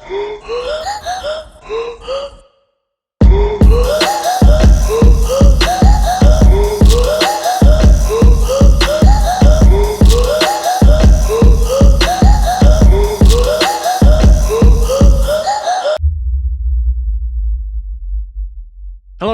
Hello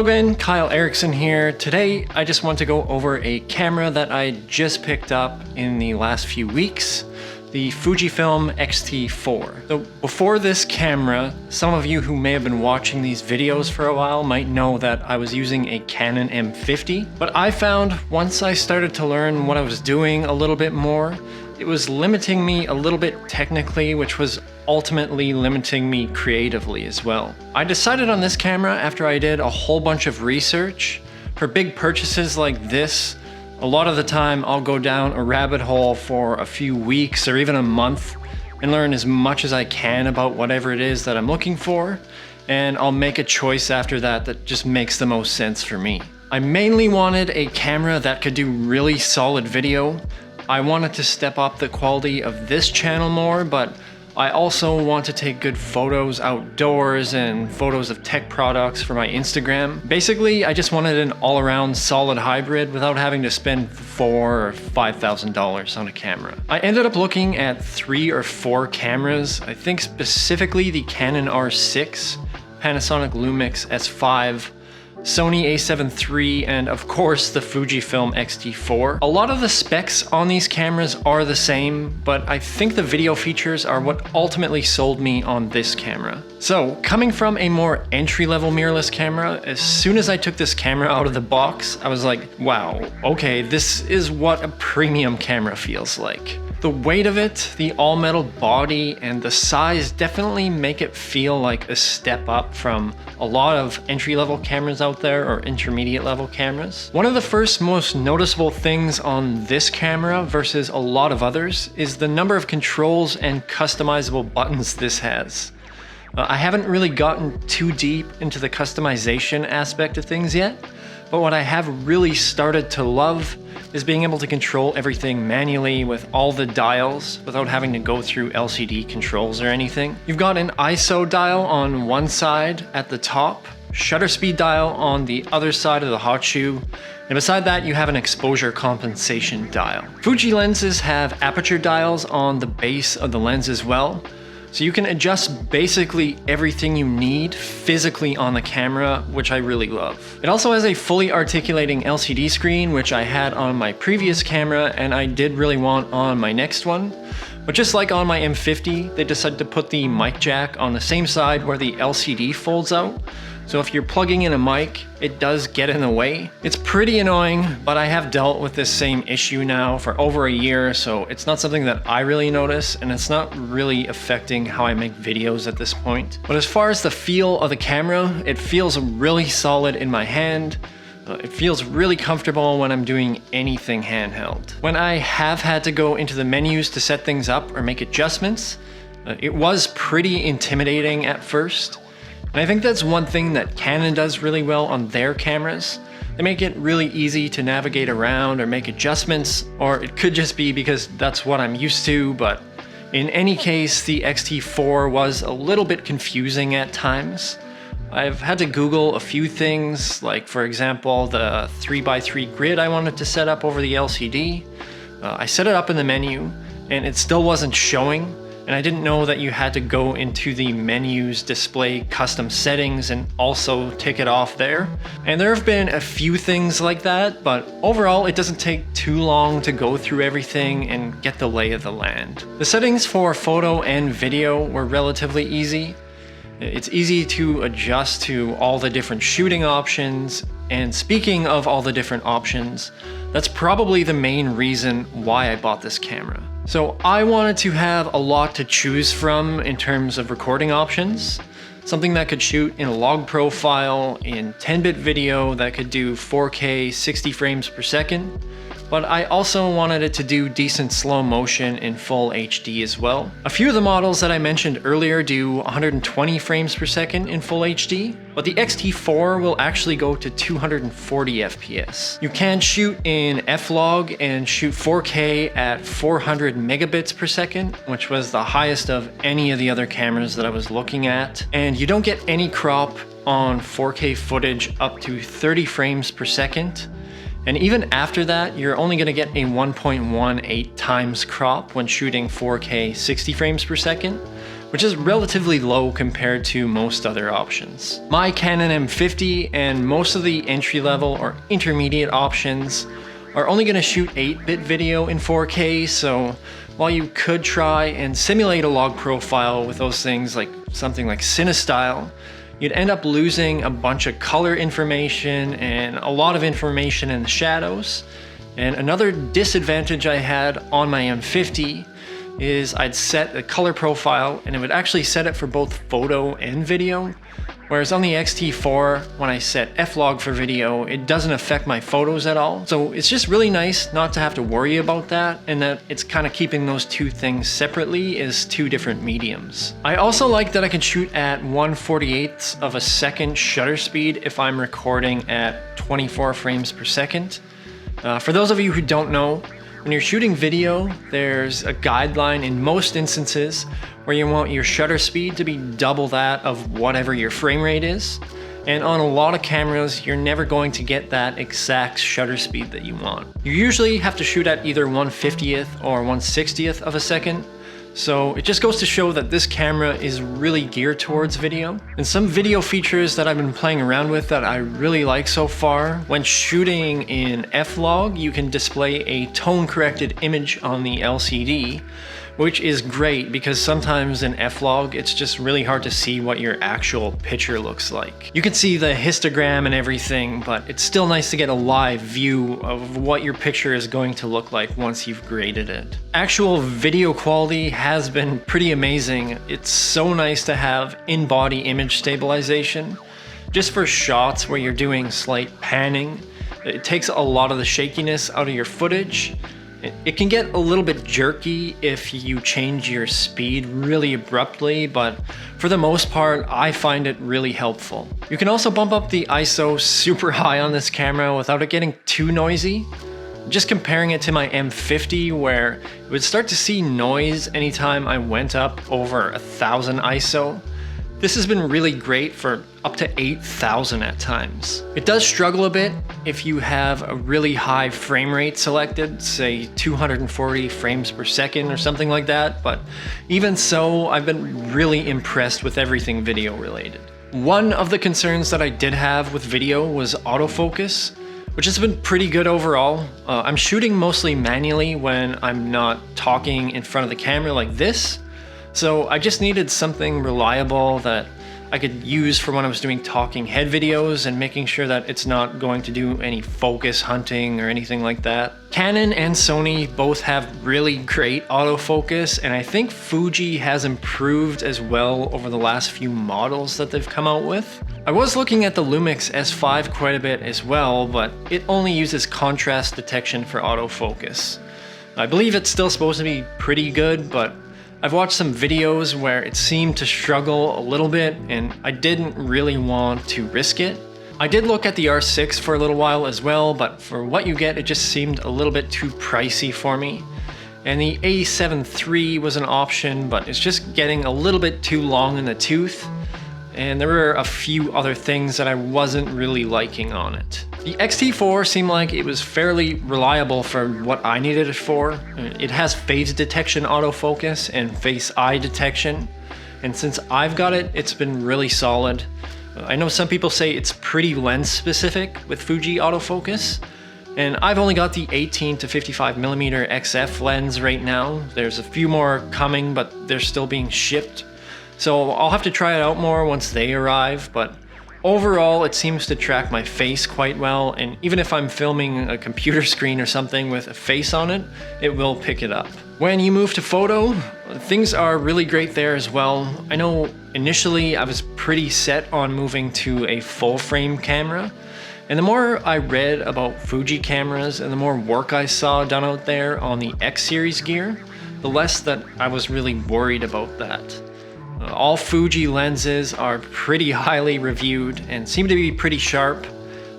again, Kyle Erickson here. Today I just want to go over a camera that I just picked up in the last few weeks, the Fujifilm X-T4. So before this camera, some of you who may have been watching these videos for a while might know that I was using a Canon M50, but I found once I started to learn what I was doing a little bit more, it was limiting me a little bit technically, which was ultimately limiting me creatively as well. I decided on this camera after I did a whole bunch of research. For big purchases like this, a lot of the time I'll go down a rabbit hole for a few weeks or even a month and learn as much as I can about whatever it is that I'm looking for, and I'll make a choice after that that just makes the most sense for me. I mainly wanted a camera that could do really solid video. I wanted to step up the quality of this channel more, but I also want to take good photos outdoors and photos of tech products for my Instagram. Basically, I just wanted an all-around solid hybrid without having to spend $4,000 or $5,000 on a camera. I ended up looking at 3 or 4 cameras. I think specifically the Canon R6, Panasonic Lumix S5, Sony a7 III, and of course the Fujifilm X-T4. A lot of the specs on these cameras are the same, but I think the video features are what ultimately sold me on this camera. So, coming from a more entry-level mirrorless camera, as soon as I took this camera out of the box, I was like, wow, okay, this is what a premium camera feels like. The weight of it, the all-metal body, and the size definitely make it feel like a step up from a lot of entry-level cameras out there or intermediate-level cameras. One of the first most noticeable things on this camera versus a lot of others is the number of controls and customizable buttons this has. I haven't really gotten too deep into the customization aspect of things yet, but what I have really started to love is being able to control everything manually with all the dials without having to go through LCD controls or anything. You've got an ISO dial on one side at the top, shutter speed dial on the other side of the hot shoe, and beside that you have an exposure compensation dial. Fuji lenses have aperture dials on the base of the lens as well, so you can adjust basically everything you need physically on the camera, which I really love. It also has a fully articulating LCD screen, which I had on my previous camera and I did really want on my next one. But just like on my M50, they decided to put the mic jack on the same side where the LCD folds out. So if you're plugging in a mic, it does get in the way. It's pretty annoying, but I have dealt with this same issue now for over a year, so it's not something that I really notice, and it's not really affecting how I make videos at this point. But as far as the feel of the camera, it feels really solid in my hand. It feels really comfortable when I'm doing anything handheld. When I have had to go into the menus to set things up or make adjustments, it was pretty intimidating at first. And I think that's one thing that Canon does really well on their cameras. They make it really easy to navigate around or make adjustments, or it could just be because that's what I'm used to, but in any case, the X-T4 was a little bit confusing at times. I've had to Google a few things, like for example, the 3x3 grid I wanted to set up over the LCD. I set it up in the menu, and it still wasn't showing. And I didn't know that you had to go into the menus, display custom settings, and also take it off there. And there have been a few things like that, but overall it doesn't take too long to go through everything and get the lay of the land. The settings for photo and video were relatively easy. It's easy to adjust to all the different shooting options, and speaking of all the different options, that's probably the main reason why I bought this camera. So I wanted to have a lot to choose from in terms of recording options. Something that could shoot in a log profile, in 10-bit video that could do 4K 60 frames per second, but I also wanted it to do decent slow motion in full HD as well. A few of the models that I mentioned earlier do 120 frames per second in full HD, but the X-T4 will actually go to 240 FPS. You can shoot in F-Log and shoot 4K at 400 megabits per second, which was the highest of any of the other cameras that I was looking at. And you don't get any crop on 4K footage up to 30 frames per second. And even after that, you're only going to get a 1.18 times crop when shooting 4K 60 frames per second, which is relatively low compared to most other options. My Canon M50 and most of the entry-level or intermediate options are only going to shoot 8-bit video in 4K, so while you could try and simulate a log profile with those things like something like CineStyle, you'd end up losing a bunch of color information and a lot of information in the shadows. And another disadvantage I had on my M50 is I'd set a color profile and it would actually set it for both photo and video. Whereas on the X-T4, when I set F-Log for video, it doesn't affect my photos at all. So it's just really nice not to have to worry about that, and that it's kind of keeping those two things separately as two different mediums. I also like that I can shoot at 1/48th of a second shutter speed if I'm recording at 24 frames per second. For those of you who don't know, when you're shooting video, there's a guideline in most instances where you want your shutter speed to be double that of whatever your frame rate is. And on a lot of cameras, you're never going to get that exact shutter speed that you want. You usually have to shoot at either 1/50th or 1/60th of a second. So it just goes to show that this camera is really geared towards video. And some video features that I've been playing around with that I really like so far, when shooting in F-Log, you can display a tone corrected image on the LCD, which is great because sometimes in F-Log, it's just really hard to see what your actual picture looks like. You can see the histogram and everything, but it's still nice to get a live view of what your picture is going to look like once you've graded it. Actual video quality has been pretty amazing. It's so nice to have in-body image stabilization. Just for shots where you're doing slight panning, it takes a lot of the shakiness out of your footage. It can get a little bit jerky if you change your speed really abruptly, but for the most part, I find it really helpful. You can also bump up the ISO super high on this camera without it getting too noisy. Just comparing it to my M50, where it would start to see noise anytime I went up over 1000 ISO. This has been really great for up to 8000 at times. It does struggle a bit if you have a really high frame rate selected, say 240 frames per second or something like that, but even so, I've been really impressed with everything video related. One of the concerns that I did have with video was autofocus, which has been pretty good overall. I'm shooting mostly manually when I'm not talking in front of the camera like this. So I just needed something reliable that I could use for when I was doing talking head videos and making sure that it's not going to do any focus hunting or anything like that. Canon and Sony both have really great autofocus, and I think Fuji has improved as well over the last few models that they've come out with. I was looking at the Lumix S5 quite a bit as well, but it only uses contrast detection for autofocus. I believe it's still supposed to be pretty good, but I've watched some videos where it seemed to struggle a little bit, and I didn't really want to risk it. I did look at the R6 for a little while as well, but for what you get, it just seemed a little bit too pricey for me. And the A7 III was an option, but it's just getting a little bit too long in the tooth. And there were a few other things that I wasn't really liking on it. The X-T4 seemed like it was fairly reliable for what I needed it for. It has phase detection autofocus and face eye detection. And since I've got it, it's been really solid. I know some people say it's pretty lens specific with Fuji autofocus. And I've only got the 18 to 55mm XF lens right now. There's a few more coming, but they're still being shipped. So I'll have to try it out more once they arrive, but overall it seems to track my face quite well, and even if I'm filming a computer screen or something with a face on it, it will pick it up. When you move to photo, things are really great there as well. I know initially I was pretty set on moving to a full frame camera, And the more I read about Fuji cameras and the more work I saw done out there on the X series gear, the less that I was really worried about that. All Fuji lenses are pretty highly reviewed and seem to be pretty sharp.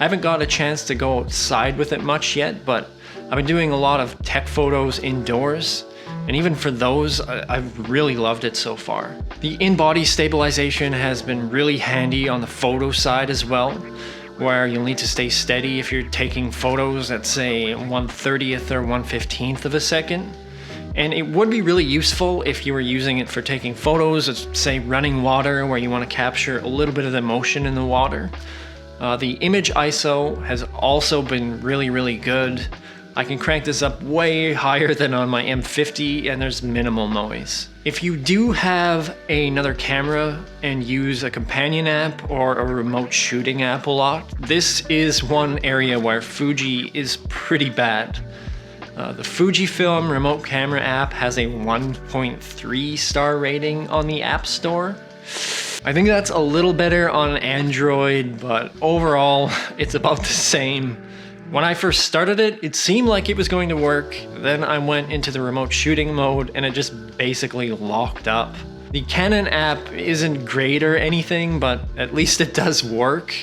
I haven't got a chance to go outside with it much yet, but I've been doing a lot of tech photos indoors, and even for those, I've really loved it so far. The in-body stabilization has been really handy on the photo side as well, where you'll need to stay steady if you're taking photos at say 1/30th or 1/15th of a second. And it would be really useful if you were using it for taking photos of say running water where you want to capture a little bit of the motion in the water. The image ISO has also been really good. I can crank this up way higher than on my M50 and there's minimal noise. If you do have another camera and use a companion app or a remote shooting app a lot, this is one area where Fuji is pretty bad. The Fujifilm remote camera app has a 1.3 star rating on the App Store. I think that's a little better on Android, but overall it's about the same. When I first started it, it seemed like it was going to work. Then I went into the remote shooting mode and it just basically locked up. The Canon app isn't great or anything, but at least it does work.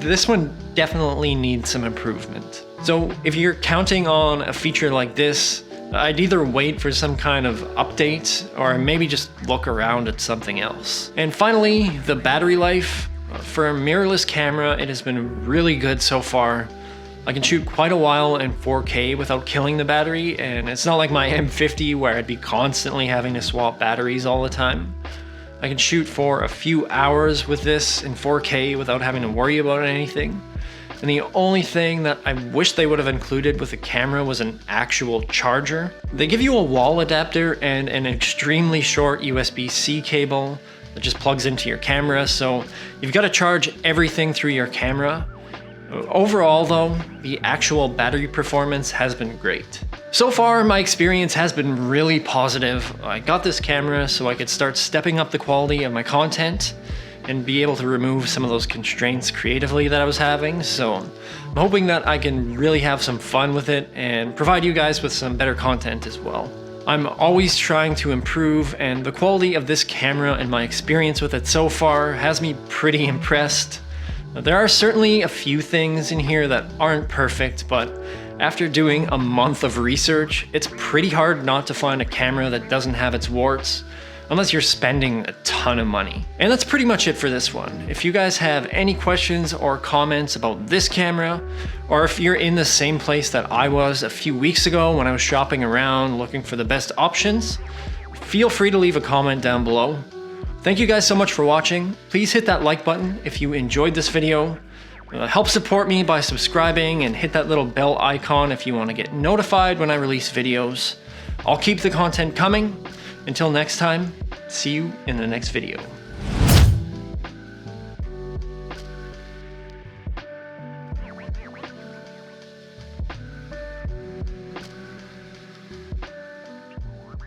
This one definitely needs some improvement. So if you're counting on a feature like this, I'd either wait for some kind of update or maybe just look around at something else. And finally, the battery life. For a mirrorless camera, it has been really good so far. I can shoot quite a while in 4K without killing the battery, and it's not like my M50 where I'd be constantly having to swap batteries all the time. I can shoot for a few hours with this in 4K without having to worry about anything. And the only thing that I wish they would have included with the camera was an actual charger. They give you a wall adapter and an extremely short USB-C cable that just plugs into your camera, so you've got to charge everything through your camera. Overall though, the actual battery performance has been great. So far, my experience has been really positive. I got this camera so I could start stepping up the quality of my content and be able to remove some of those constraints creatively that I was having. So I'm hoping that I can really have some fun with it and provide you guys with some better content as well. I'm always trying to improve, and the quality of this camera and my experience with it so far has me pretty impressed. There are certainly a few things in here that aren't perfect, but after doing a month of research, it's pretty hard not to find a camera that doesn't have its warts, unless you're spending a ton of money. And that's pretty much it for this one. If you guys have any questions or comments about this camera, or if you're in the same place that I was a few weeks ago when I was shopping around looking for the best options, feel free to leave a comment down below. Thank you guys so much for watching. Please hit that like button if you enjoyed this video. Help support me by subscribing and hit that little bell icon if you want to get notified when I release videos. I'll keep the content coming. Until next time, see you in the next video.